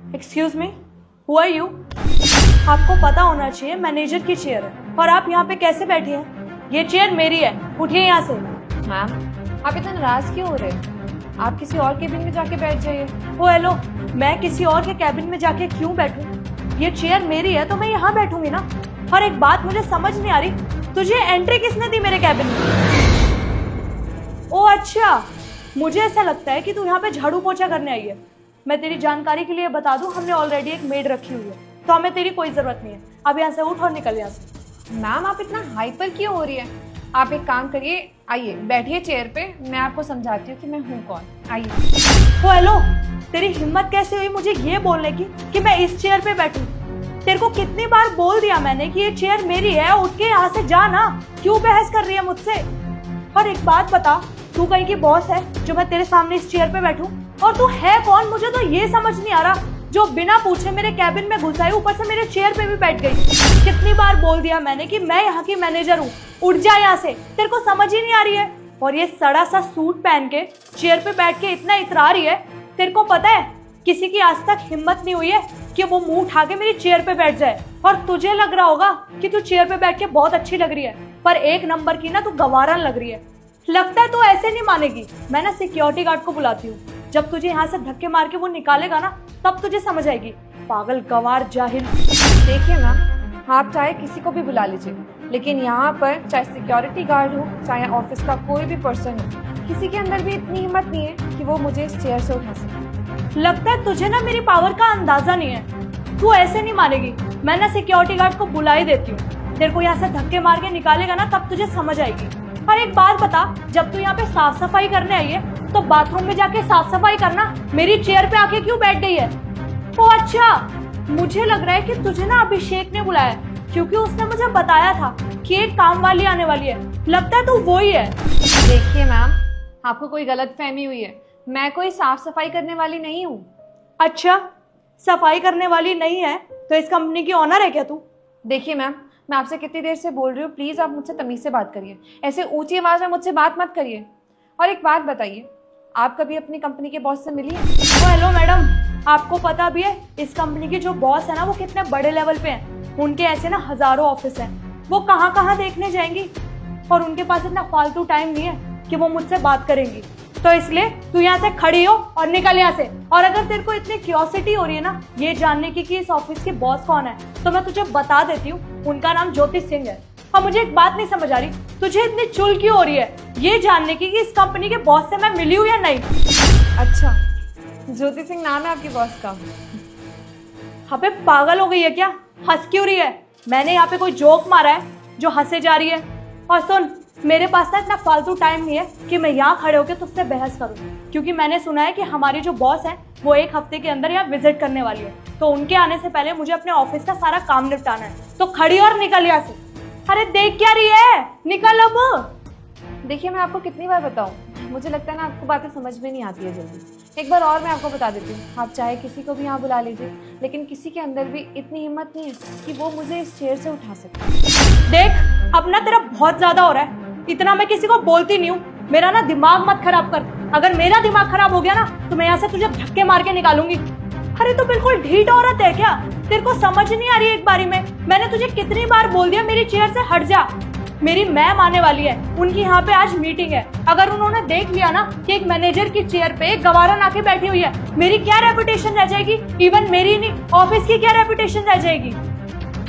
Excuse me, who are you? आपको पता होना चाहिए मैनेजर की चेयर है और आप यहाँ पे कैसे बैठी हैं? ये चेयर मेरी है, उठिए यहाँ से। मैम आप इतना नाराज क्यों हो रहे हैं? आप किसी और केबिन में जाके बैठ जाइए। ओ हेलो, मैं किसी और के कैबिन में जाके क्यों बैठूं? ये चेयर मेरी है तो मैं यहाँ बैठूंगी ना। और एक बात मुझे समझ नहीं आ रही, तुझे एंट्री किसने दी मेरे कैबिन में? ओ अच्छा, मुझे ऐसा लगता है कि तू यहाँ पे झाड़ू पोछा करने आई है। मैं तेरी जानकारी के लिए बता दूं, हमने ऑलरेडी एक मेड रखी हुई है, तो हमें तेरी कोई जरूरत नहीं है। अब यहाँ से उठ और निकल यहाँ से। मैम आप इतना हाइपर क्यों हो रही है? आप एक काम करिए, आइए बैठिए चेयर पे, मैं आपको समझाती हूँ कि मैं हूँ कौन। आइए। ओ हेलो, तेरी हिम्मत कैसे हुई मुझे ये बोलने की कि मैं इस चेयर पे बैठूं? तेरे को कितनी बार बोल दिया मैंने कि ये चेयर मेरी है, उठ के यहाँ से जा ना। क्यों बहस कर रही है मुझसे? और एक बात बता, तू कहीं की बॉस है जो मैं तेरे सामने इस चेयर पे बैठूं? और तू है कौन? मुझे तो ये समझ नहीं आ रहा, जो बिना पूछे मेरे कैबिन में घुस आई, ऊपर से मेरे चेयर पे भी बैठ गई। कितनी बार बोल दिया मैंने कि मैं यहाँ की मैनेजर हूँ, उठ जा यहाँ से। तेरे को समझ ही नहीं आ रही है? और ये सड़ा सा सूट पहन के चेयर पे बैठ के इतना इतरा रही है। तेरे को पता है किसी की आज तक हिम्मत नहीं हुई है कि वो मुंह उठा के मेरी चेयर पे बैठ जाए। और तुझे लग रहा होगा कि तू चेयर पे बैठ के बहुत अच्छी लग रही है, पर एक नंबर की ना तू गवारन लग रही है। लगता है तू ऐसे नहीं मानेगी। मैं ना सिक्योरिटी गार्ड को बुलाती हूँ, जब तुझे यहाँ से धक्के मार के वो निकालेगा ना, तब तुझे समझ आएगी। पागल, गवार, जाहिल। देखिए मैम, आप चाहे किसी को भी बुला लीजिए, लेकिन यहाँ पर चाहे सिक्योरिटी गार्ड हो, चाहे ऑफिस का कोई भी पर्सन हो, किसी के अंदर भी इतनी हिम्मत नहीं है कि वो मुझे इस चेयर से उठा सके। लगता है तुझे ना मेरी पावर का अंदाजा नहीं है। तू ऐसे नहीं मानेगी। मैं ना सिक्योरिटी गार्ड को बुला ही देती हूँ। तेरे को यहाँ से धक्के मार के निकालेगा ना, तब तुझे समझ आएगी। और एक बात बता, जब तू यहाँ पे साफ सफाई करने आई है तो बाथरूम में जाके साफ सफाई करना, मेरी चेयर पे आके क्यों बैठ गई है? ओ अच्छा, मुझे लग रहा है कि तुझे ना अभिषेक ने बुलाया, क्योंकि उसने मुझे बताया था कि एक काम वाली आने वाली है। लगता है तू वो ही है। देखिए मैम, आपको कोई गलत फहमी हुई है। मैं कोई साफ सफाई करने वाली नहीं हूँ। अच्छा, सफाई करने वाली नहीं है तो इस कंपनी की ऑनर है क्या तू? देखिए मैम, मैं आपसे कितनी देर से बोल रही हूँ, प्लीज़ आप मुझसे तमीज़ से बात करिए। ऐसे ऊंची आवाज़ में मुझसे बात मत करिए। और एक बात बताइए, आप कभी अपनी कंपनी के बॉस से मिली हैं? ओ हेलो मैडम, आपको पता भी है इस कंपनी के जो बॉस है ना, वो कितने बड़े लेवल पे हैं। उनके ऐसे ना हजारों ऑफिस हैं, वो कहाँ कहाँ देखने जाएंगी। और उनके पास इतना फालतू टाइम नहीं है कि वो मुझसे बात करेंगी। तो इसलिए तू यहाँ से खड़ी हो और निकल यहाँ से। और अगर तेरे को इतनी क्यूरियोसिटी हो रही है ना ये जानने की कि इस ऑफिस के बॉस कौन है, तो मैं तुझे बता देती हूँ, उनका नाम ज्योति सिंह है। और मुझे एक बात नहीं समझ आ रही, तुझे इतनी चुल क्यों हो रही है ये जानने की कि इस कंपनी के बॉस से मैं मिली हूँ या नहीं? अच्छा, ज्योति सिंह नाम है आपकी बॉस का? अबे पागल हो गई है क्या? हंस क्यों रही है? मैंने यहाँ पे कोई जोक मारा है जो हंसे जा रही है? और सुन, मेरे पास ना इतना फालतू टाइम नहीं है कि मैं यहाँ खड़े होकर तुझसे बहस करूँ, क्योंकि मैंने सुना है कि हमारी जो बॉस है वो एक हफ्ते के अंदर यहाँ विजिट करने वाली है। तो उनके आने से पहले मुझे अपने ऑफिस का सारा काम निपटाना है। तो खड़ी और निकल यहाँ से। अरे देख क्या रही है, निकल अब। देखिए मैं आपको कितनी बार बताऊं, मुझे लगता है ना आपको बातें समझ में नहीं आती है जल्दी। एक बार और मैं आपको बता देती हूँ, आप चाहे किसी को भी यहाँ बुला लीजिए, लेकिन किसी के अंदर भी इतनी हिम्मत नहीं है कि वो मुझे इस चेयर से उठा सके। देख, अब ना तेरा बहुत ज्यादा हो रहा है। इतना मैं किसी को बोलती नहीं हूँ। मेरा ना दिमाग मत खराब कर। अगर मेरा दिमाग खराब हो गया ना तो मैं यहाँ से तुझे धक्के मार के निकालूंगी। अरे तो बिल्कुल ढीठ औरत है क्या? तेरे को समझ नहीं आ रही एक बारी में? मैंने तुझे कितनी बार बोल दिया मेरी चेयर से हट जा। मेरी मैम आने वाली है, उनकी यहाँ पे आज मीटिंग है। अगर उन्होंने देख लिया ना कि एक मैनेजर की चेयर पे एक गवारन आके बैठी हुई है, मेरी क्या रेपुटेशन रह जाएगी? इवन मेरी नहीं, ऑफिस की क्या रेपुटेशन रह जाएगी?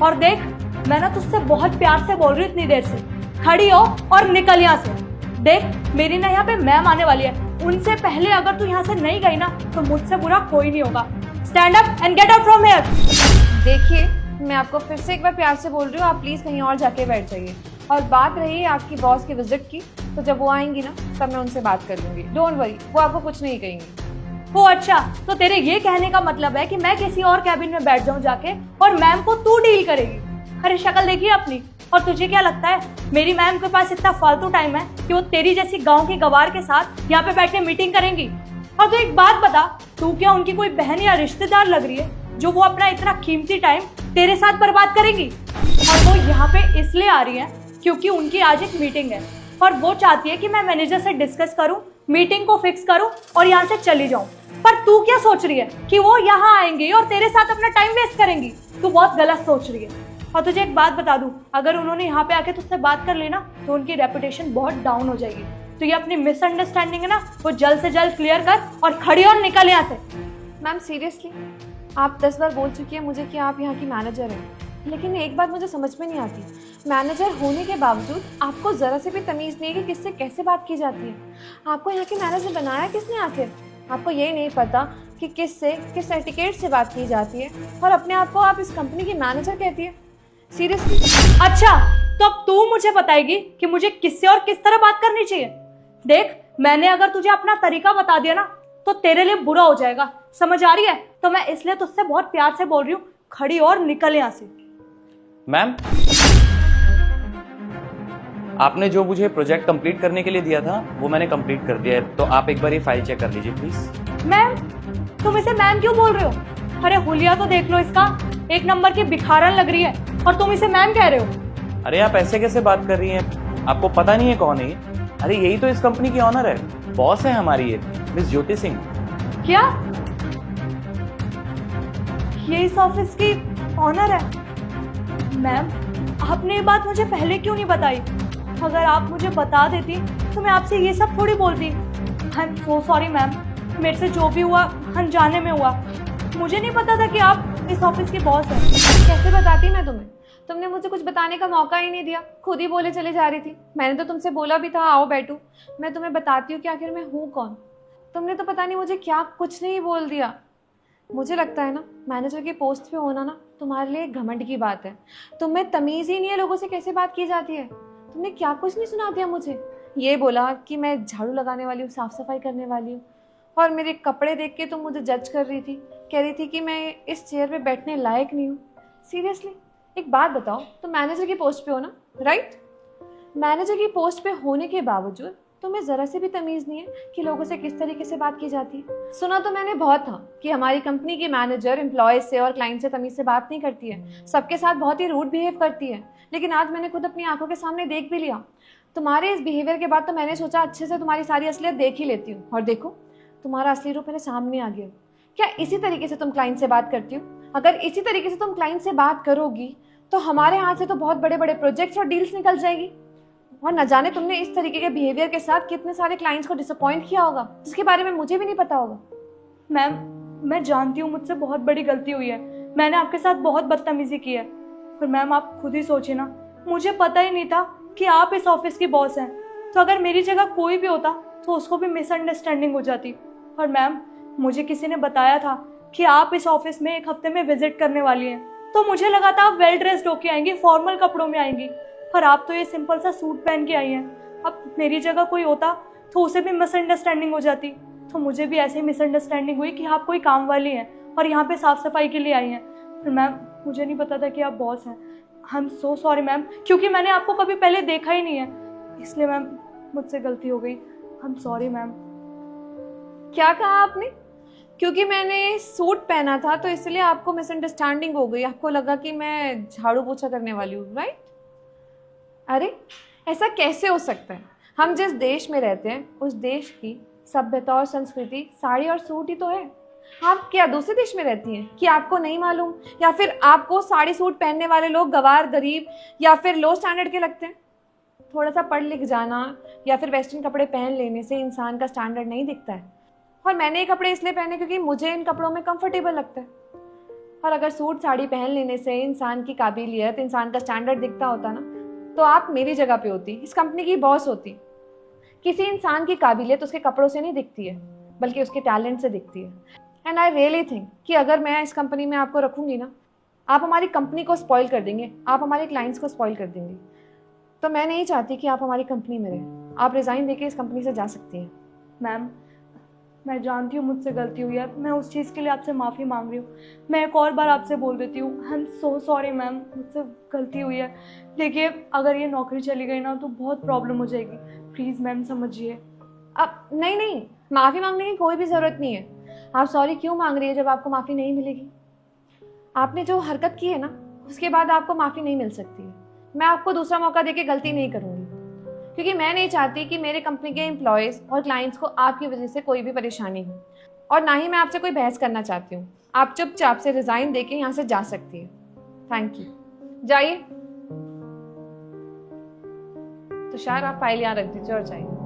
और देख, मैं ना तुझसे बहुत प्यार से बोल रही हूँ इतनी देर से, खड़ी हो और निकल यहाँ से। देख, मेरी ना यहाँ पे मैम आने वाली है, उनसे पहले अगर तू यहाँ से नहीं गई ना तो मुझसे बुरा कोई नहीं होगा। Stand up and get out from here. देखिए, मैं आपको फिर से एक बार प्यार से बोल रही हूँ, आप प्लीज़ कहीं और जाके बैठ जाइए। और बात रही आपकी बॉस की विजिट की, तो जब वो आएंगी ना तब मैं उनसे बात कर लूँगी। डोंट वरी, वो आपको कुछ नहीं कहेंगी। ओ अच्छा, तो तेरे ये कहने का मतलब है कि मैं किसी और कैबिन में बैठ जाऊं जाके और मैम को तू डील करेगी? अरे शक्ल देखिए अपनी। और तुझे क्या लगता है मेरी मैम के पास इतना फालतू टाइम है कि वो तेरी जैसी गांव की गवार के साथ यहाँ पे बैठ के मीटिंग करेंगी? और तो एक बात बता, तू क्या उनकी कोई बहन या रिश्तेदार लग रही है जो वो अपना इतना कीमती टाइम तेरे साथ बर्बाद करेंगी? और वो यहाँ पे इसलिए आ रही है क्योंकि उनकी आज एक मीटिंग है और वो चाहती है कि मैं मैनेजर से डिस्कस करूं मीटिंग को फिक्स करूं और यहाँ से चली जाऊं। पर तू क्या सोच रही है कि वो यहाँ आएंगी और तेरे साथ अपना टाइम वेस्ट करेंगी? तू बहुत गलत सोच रही है। और तुझे एक बात बता दूं, अगर उन्होंने यहाँ पे आके तुझसे बात कर ली ना तो उनकी रेपुटेशन बहुत डाउन हो जाएगी। तो ये अपनी मिसअंडरस्टैंडिंग है ना, वो जल्द से जल्द क्लियर कर और खड़ी और निकल यहाँ से। मैम सीरियसली, आप 10 बार बोल चुकी है मुझे कि आप यहाँ की मैनेजर हैं, लेकिन एक बात मुझे समझ में नहीं आती, मैनेजर होने के बावजूद आपको ज़रा से भी तमीज़ नहीं है कि किससे कैसे बात की जाती है। आपको यहाँ की मैनेजर बनाया किसने आखिर? आपको ये नहीं पता कि किससे किस एटिकेट से बात की जाती है और अपने आप को आप इस कंपनी की मैनेजर कहती है। सीरियसली? अच्छा, तो अब तू मुझे बताएगी कि मुझे किससे और किस तरह बात करनी चाहिए। देख, मैंने अगर तुझे अपना तरीका बता दिया ना तो तेरे लिए बुरा हो जाएगा, समझ आ रही है? तो मैं इसलिए तुझसे बहुत प्यार से बोल रही हूँ, खड़ी और निकल यहाँ से। मैम, आपने जो मुझे प्रोजेक्ट कंप्लीट करने के लिए दिया था वो मैंने कंप्लीट कर दिया है, तो आप एक बार ये फाइल चेक कर लीजिए प्लीज। मैम, तुम इसे मैम क्यों बोल रहे हो? अरे हुलिया तो देख लो इसका, एक नंबर की भिखारन लग रही है और तुम इसे मैम कह रहे हो। अरे आप ऐसे कैसे बात कर रही हैं? आपको पता नहीं है कौन है ये? अरे यही तो इस कंपनी की ऑनर है, बॉस है हमारी ये, मिस ज्योति सिंह। क्या ये इस ऑफिस की ऑनर है? मैम, आपने ये बात मुझे पहले क्यों नहीं बताई? अगर आप मुझे बता देती तो मैं आपसे ये सब थोड़ी बोलती। I am so sorry ma'am, मेरे से जो भी हुआ अनजाने में हुआ। मुझे नहीं पता था कि आप इस ऑफिस की बॉस हैं। कैसे बताती मैं तुम्हें? तुमने मुझे कुछ बताने का मौका ही नहीं दिया, खुद ही बोले चले जा रही थी। मैंने तो तुमसे बोला भी था आओ बैठो, मैं तुम्हें बताती हूँ कि आखिर मैं हूँ कौन। तुमने तो पता नहीं मुझे क्या कुछ नहीं बोल दिया। मुझे लगता है ना, मैनेजर के पोस्ट पे होना ना तुम्हारे लिए घमंड की बात है। तुम्हें तमीज़ ही नहीं है लोगों से कैसे बात की जाती है। तुमने क्या कुछ नहीं सुना दिया मुझे। ये बोला कि मैं झाड़ू लगाने वाली हूँ, साफ़ सफाई करने वाली हूँ, और मेरे कपड़े देख के तुम मुझे जज कर रही थी, कह रही थी कि मैं इस चेयर पे बैठने लायक नहीं हूँ। सीरियसली, एक बात बताओ, तुम मैनेजर की पोस्ट पे हो ना, राइट? मैनेजर की पोस्ट पे होने के बावजूद तुम्हें ज़रा से भी तमीज़ नहीं है कि लोगों से किस तरीके से बात की जाती है। सुना तो मैंने बहुत था कि हमारी कंपनी की मैनेजर एम्प्लॉयज़ से और क्लाइंट से तमीज़ से बात नहीं करती है, सबके साथ बहुत ही रूड बिहेव करती है। लेकिन आज मैंने खुद अपनी आंखों के सामने देख भी लिया। तुम्हारे इस बिहेवियर के बाद तो मैंने सोचा अच्छे से तुम्हारी सारी असलियत देख ही लेती हूँ, और देखो तुम्हारा असली रूप मेरे सामने आ गया। क्या इसी तरीके से तुम क्लाइंट से बात करती हो? अगर इसी तरीके से तुम क्लाइंट से बात करोगी तो हमारे हाथ से तो बहुत बड़े बड़े प्रोजेक्ट्स और डील्स निकल जाएगी, और न जाने तुमने इस तरीके के बिहेवियर के साथ कितने सारे क्लाइंट्स को डिसअपॉइंट किया होगा, जिसके बारे में मुझे भी नहीं पता होगा। मैम, मैं जानती हूँ मुझसे बहुत बड़ी गलती हुई है, मैंने आपके साथ बहुत बदतमीजी की है। पर मैम, आप खुद ही सोचिए ना, मुझे पता ही नहीं था कि आप इस ऑफिस की बॉस हैं। तो अगर मेरी जगह कोई भी होता तो उसको भी मिसअंडरस्टैंडिंग हो जाती। और मैम, मुझे किसी ने बताया था कि आप इस ऑफिस में एक हफ्ते में विजिट करने वाली हैं, तो मुझे लगा था आप वेल ड्रेस्ड होके आएंगी, फॉर्मल कपड़ों में आएंगी, पर आप तो ये सिंपल सा सूट पहन के आई हैं। अब मेरी जगह कोई होता तो उसे भी मिसअंडरस्टैंडिंग हो जाती। तो मुझे भी ऐसे ही मिसअंडरस्टैंडिंग हुई कि आप कोई काम वाली हैं और यहाँ पे साफ सफाई के लिए आई हैं। फिर मैम, मुझे नहीं पता था कि आप बॉस हैं। I am so sorry ma'am, क्योंकि मैंने आपको कभी पहले देखा ही नहीं है, इसलिए मैम मुझसे गलती हो गई। I am sorry ma'am. क्या कहा आपने? क्योंकि मैंने सूट पहना था तो इसलिए आपको मिसअंडरस्टैंडिंग हो गई, आपको लगा कि मैं झाड़ू पोछा करने वाली हूँ, राइट? अरे ऐसा कैसे हो सकता है? हम जिस देश में रहते हैं उस देश की सभ्यता और संस्कृति साड़ी और सूट ही तो है। आप क्या दूसरे देश में रहती हैं कि आपको नहीं मालूम, या फिर आपको साड़ी सूट पहनने वाले लोग गवार, गरीब या फिर लो स्टैंडर्ड के लगते हैं? थोड़ा सा पढ़ लिख जाना या फिर वेस्टर्न कपड़े पहन लेने से इंसान का स्टैंडर्ड नहीं दिखता है। और मैंने ये कपड़े इसलिए पहने क्योंकि मुझे इन कपड़ों में कंफर्टेबल लगता है। और अगर सूट साड़ी पहन लेने से इंसान की काबिलियत, इंसान का स्टैंडर्ड दिखता होता ना, तो आप मेरी जगह पे होती, इस कंपनी की बॉस होती। किसी इंसान की काबिलियत उसके कपड़ों से नहीं दिखती है, बल्कि उसके टैलेंट से दिखती है। एंड आई रियली थिंक कि अगर मैं इस कंपनी में आपको रखूंगी ना, आप हमारी कंपनी को स्पॉइल कर देंगे, आप हमारे क्लाइंट्स को स्पॉइल कर देंगे। तो मैं नहीं चाहती कि आप हमारी कंपनी में रहें। आप रिज़ाइन देके इस कंपनी से जा सकती हैं। मैम, मैं जानती हूँ मुझसे गलती हुई है, मैं उस चीज़ के लिए आपसे माफ़ी मांग रही हूँ। मैं एक और बार आपसे बोल देती हूँ, I am so sorry ma'am, मुझसे गलती हुई है। देखिए, अगर ये नौकरी चली गई ना तो बहुत प्रॉब्लम हो जाएगी, प्लीज़ मैम समझिए। अब नहीं, माफ़ी मांगने की कोई भी ज़रूरत नहीं है। आप सॉरी क्यों मांग रही है जब आपको माफ़ी नहीं मिलेगी? आपने जो हरकत की है ना, उसके बाद आपको माफ़ी नहीं मिल सकती है। मैं आपको दूसरा मौका देके गलती नहीं करूँगी, क्योंकि मैं नहीं चाहती कि मेरे कंपनी के एम्प्लॉयज़ और क्लाइंट्स को आपकी वजह से कोई भी परेशानी हो, और ना ही मैं आपसे कोई बहस करना चाहती हूँ। आप चुपचाप से रिज़ाइन देके यहाँ से जा सकती है। थैंक यू, जाइए। तुषार, आप फाइल यहाँ रख दीजिए और जाइए।